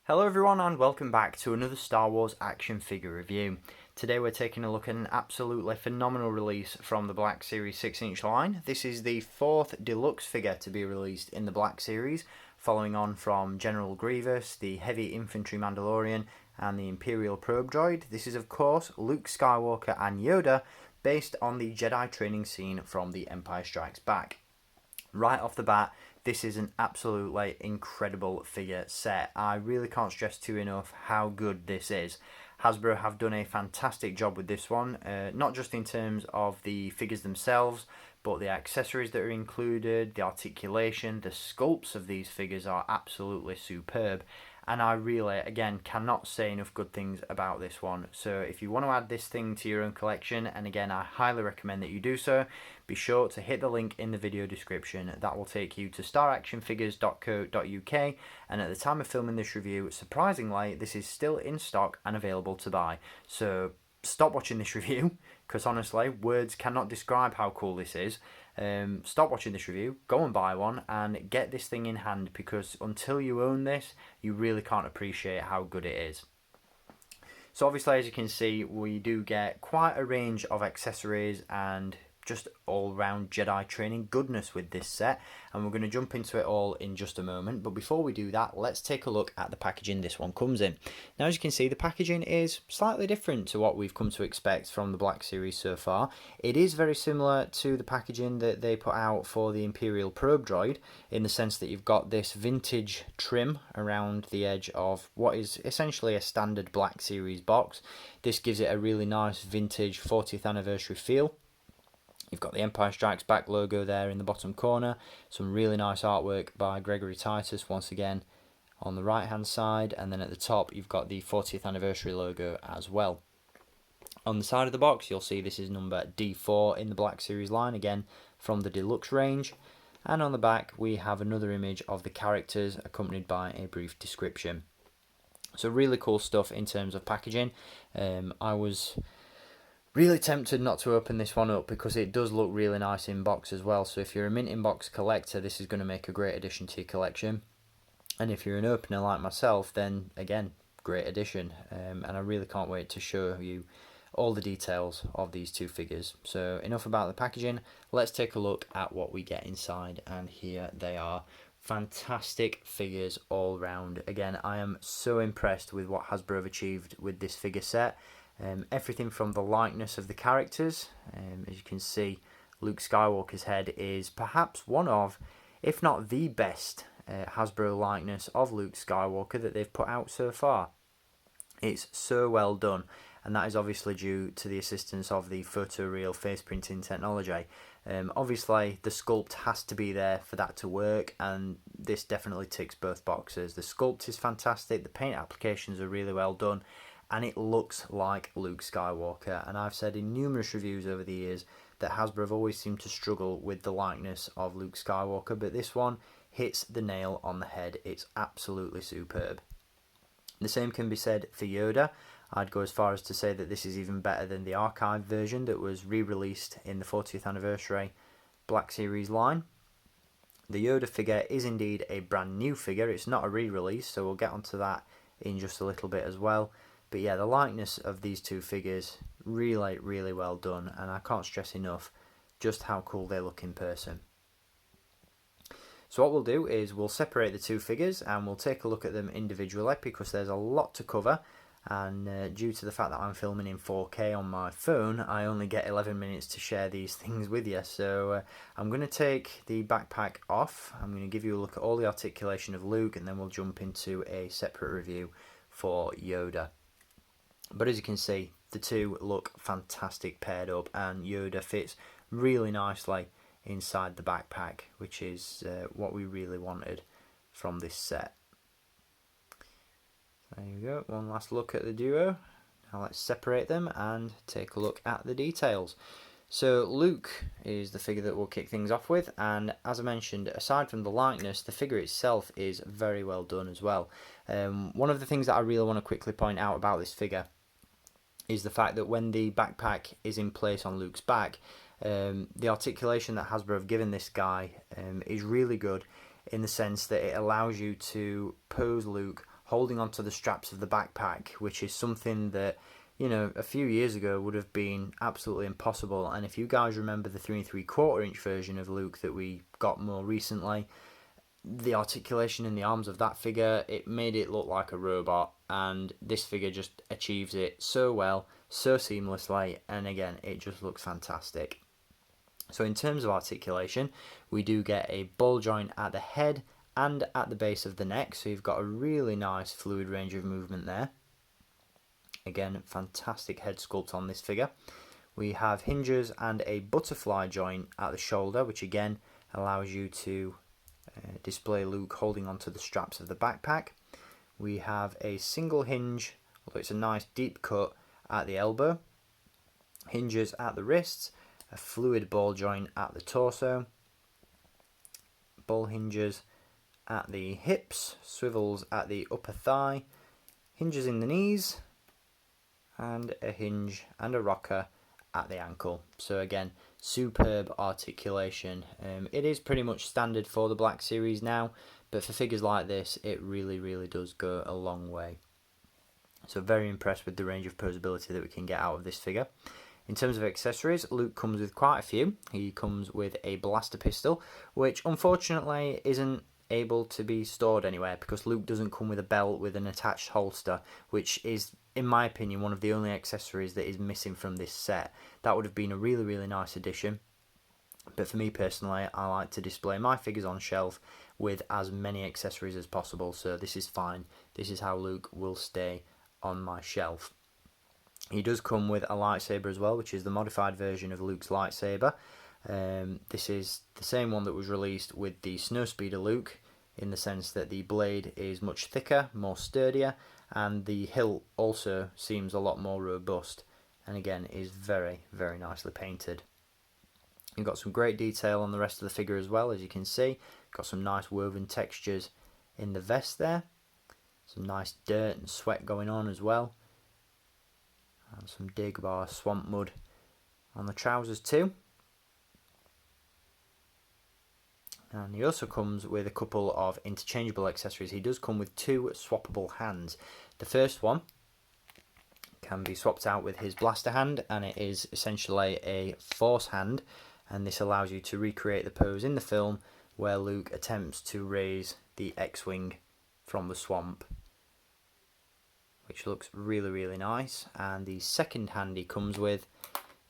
Hello everyone and welcome back to another Star Wars action figure review. Today we're taking a look at an absolutely phenomenal release from the Black Series 6-inch line. This is the fourth deluxe figure to be released in the Black Series, following on from General Grievous, the Heavy Infantry Mandalorian and the Imperial Probe Droid. This is of course Luke Skywalker and Yoda, based on the Jedi training scene from The Empire Strikes Back. Right off the bat, this is an absolutely incredible figure set. I really can't stress too enough how good this is. Hasbro have done a fantastic job with this one, not just in terms of the figures themselves, but the accessories that are included, the articulation, the sculpts of these figures are absolutely superb. And I really, again, cannot say enough good things about this one. So if you want to add this thing to your own collection, and again, I highly recommend that you do so, be sure to hit the link in the video description. That will take you to staractionfigures.co.uk, and at the time of filming this review, surprisingly, this is still in stock and available to buy. So stop watching this review, because honestly, words cannot describe how cool this is. Stop watching this review, go and buy one and get this thing in hand, because until you own this, you really can't appreciate how good it is. So obviously, as you can see, we do get quite a range of accessories and just all-round Jedi training goodness with this set, and we're going to jump into it all in just a moment. But before we do that, let's take a look at the packaging this one comes in. Now, as you can see, the packaging is slightly different to what we've come to expect from the Black Series so far. It is very similar to the packaging that they put out for the Imperial Probe Droid, in the sense that you've got this vintage trim around the edge of what is essentially a standard Black Series box. This gives it a really nice vintage 40th anniversary feel. You've got the Empire Strikes Back logo there in the bottom corner. Some really nice artwork by Gregory Titus once again on the right hand side. And then at the top you've got the 40th anniversary logo as well. On the side of the box you'll see this is number D4 in the Black Series line, again from the deluxe range. And on the back we have another image of the characters accompanied by a brief description. So really cool stuff in terms of packaging. I was really tempted not to open this one up because it does look really nice in box as well. So if you're a mint in box collector, this is going to make a great addition to your collection. And if you're an opener like myself, then again, great addition. And I really can't wait to show you all the details of these two figures. So enough about the packaging. Let's take a look at what we get inside. And here they are. Fantastic figures all round. Again, I am so impressed with what Hasbro have achieved with this figure set. Everything from the likeness of the characters, as you can see, Luke Skywalker's head is perhaps one of, if not the best, Hasbro likeness of Luke Skywalker that they've put out so far. It's so well done, and that is obviously due to the assistance of the photoreal face printing technology. Obviously, the sculpt has to be there for that to work, and this definitely ticks both boxes. The sculpt is fantastic, the paint applications are really well done, and it looks like Luke Skywalker. And I've said in numerous reviews over the years that Hasbro have always seemed to struggle with the likeness of Luke Skywalker, but this one hits the nail on the head. It's absolutely superb. The same can be said for Yoda. I'd go as far as to say that this is even better than the archive version that was re-released in the 40th anniversary Black Series line. The Yoda figure is indeed a brand new figure. It's not a re-release, so we'll get onto that in just a little bit as well. But yeah, the likeness of these two figures, really, really well done, and I can't stress enough just how cool they look in person. So what we'll do is we'll separate the two figures and we'll take a look at them individually, because there's a lot to cover, and due to the fact that I'm filming in 4K on my phone, I only get 11 minutes to share these things with you. So I'm going to take the backpack off, I'm going to give you a look at all the articulation of Luke, and then we'll jump into a separate review for Yoda. But as you can see, the two look fantastic paired up, and Yoda fits really nicely inside the backpack, which is what we really wanted from this set. There you go, one last look at the duo. Now let's separate them and take a look at the details. So Luke is the figure that we'll kick things off with, and as I mentioned, aside from the likeness, the figure itself is very well done as well. One of the things that I really want to quickly point out about this figure is the fact that when the backpack is in place on Luke's back, the articulation that Hasbro have given this guy is really good, in the sense that it allows you to pose Luke holding onto the straps of the backpack, which is something that, you know, a few years ago would have been absolutely impossible. And if you guys remember the 3 3/4 inch version of Luke that we got more recently, the articulation in the arms of that figure, it made it look like a robot, and this figure just achieves it so well, so seamlessly, and again, it just looks fantastic. So in terms of articulation, we do get a ball joint at the head and at the base of the neck, so you've got a really nice fluid range of movement there. Again, fantastic head sculpt on this figure. We have hinges and a butterfly joint at the shoulder, which again allows you to display Luke holding onto the straps of the backpack. We have a single hinge, although it's a nice deep cut, at the elbow. Hinges at the wrists, a fluid ball joint at the torso. Ball hinges at the hips, swivels at the upper thigh, hinges in the knees, and a hinge and a rocker at the ankle. So again, superb articulation. It is pretty much standard for the Black Series now, but for figures like this, it really does go a long way. So very impressed with the range of posability that we can get out of this figure. In terms of accessories, Luke comes with quite a few. He comes with a blaster pistol, which unfortunately isn't able to be stored anywhere because Luke doesn't come with a belt with an attached holster, which is, in my opinion, one of the only accessories that is missing from this set. That would have been a really nice addition. But for me personally, I like to display my figures on shelf with as many accessories as possible, so this is fine. This is how Luke will stay on my shelf. He does come with a lightsaber as well, which is the modified version of Luke's lightsaber. This is the same one that was released with the Snowspeeder Luke, in the sense that the blade is much thicker, more sturdier, and the hilt also seems a lot more robust, and again is very nicely painted. You've got some great detail on the rest of the figure as well, as you can see. Got some nice woven textures in the vest there, some nice dirt and sweat going on as well, and some Dagobah swamp mud on the trousers too. And he also comes with a couple of interchangeable accessories. He does come with 2 swappable hands. The first one can be swapped out with his blaster hand, and it is essentially a force hand, and this allows you to recreate the pose in the film where Luke attempts to raise the X-Wing from the swamp, which looks really nice. And the second hand he comes with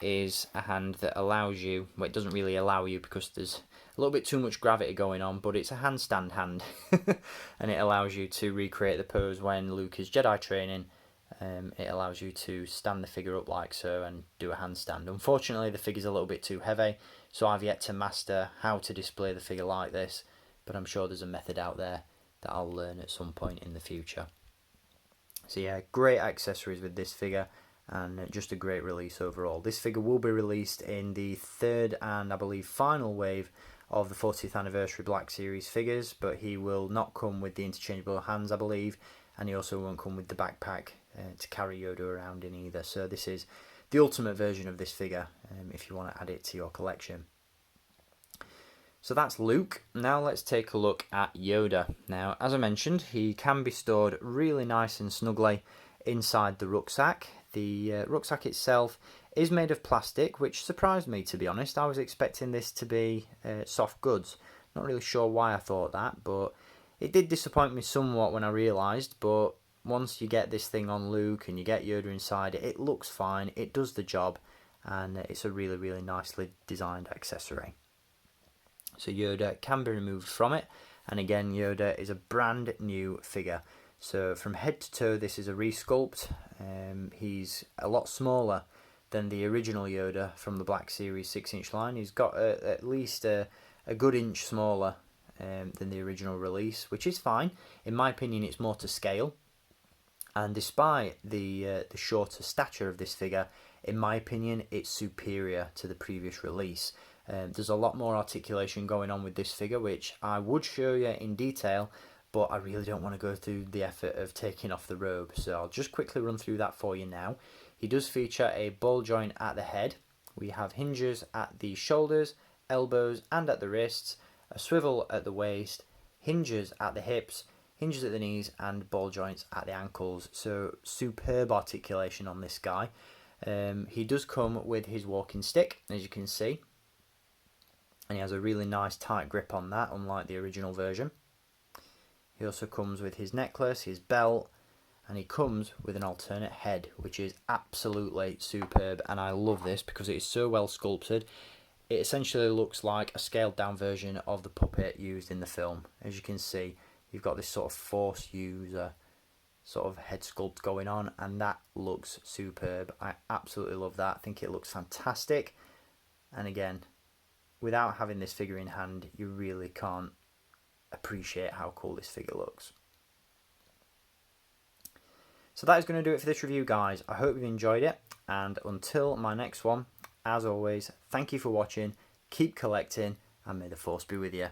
is a hand that allows you, well, it doesn't really allow you because there's a little bit too much gravity going on, but it's a handstand hand and it allows you to recreate the pose when Luke is Jedi training. It allows you to stand the figure up like so and do a handstand. Unfortunately, the figure's a little bit too heavy, so I've yet to master how to display the figure like this, but I'm sure there's a method out there that I'll learn at some point in the future. So yeah, great accessories with this figure, and just a great release overall. This figure will be released in the 3rd and I believe final wave of the 40th Anniversary Black Series figures, but he will not come with the interchangeable hands, I believe, and he also won't come with the backpack to carry Yoda around in either. So this is the ultimate version of this figure if you want to add it to your collection. So that's Luke. Now let's take a look at Yoda. Now, as I mentioned, he can be stored really nice and snugly inside the rucksack. The rucksack itself is made of plastic, which surprised me, to be honest. I was expecting this to be soft goods. Not really sure why I thought that, but it did disappoint me somewhat when I realised. But once you get this thing on Luke and you get Yoda inside it, it looks fine, it does the job, and it's a really nicely designed accessory. So Yoda can be removed from it, and again, Yoda is a brand new figure. So from head to toe, this is a resculpt. He's a lot smaller than the original Yoda from the Black Series 6-inch line. He's got at least a good inch smaller than the original release, which is fine. In my opinion, it's more to scale. And despite the shorter stature of this figure, in my opinion, it's superior to the previous release. There's a lot more articulation going on with this figure, which I would show you in detail, but I really don't want to go through the effort of taking off the robe, so I'll just quickly run through that for you now. He does feature a ball joint at the head. We have hinges at the shoulders, elbows and at the wrists, a swivel at the waist, hinges at the hips, hinges at the knees and ball joints at the ankles. So superb articulation on this guy. He does come with his walking stick, as you can see, and he has a really nice tight grip on that, unlike the original version. He also comes with his necklace, his belt, and he comes with an alternate head, which is absolutely superb, and I love this because it is so well sculpted. It essentially looks like a scaled down version of the puppet used in the film. As you can see, you've got this sort of Force user sort of head sculpt going on, and that looks superb. I absolutely love that. I think it looks fantastic, and again, without having this figure in hand, you really can't appreciate how cool this figure looks. So that is going to do it for this review, guys. I hope you've enjoyed it, and until my next one, as always, thank you for watching, keep collecting, and may the Force be with you.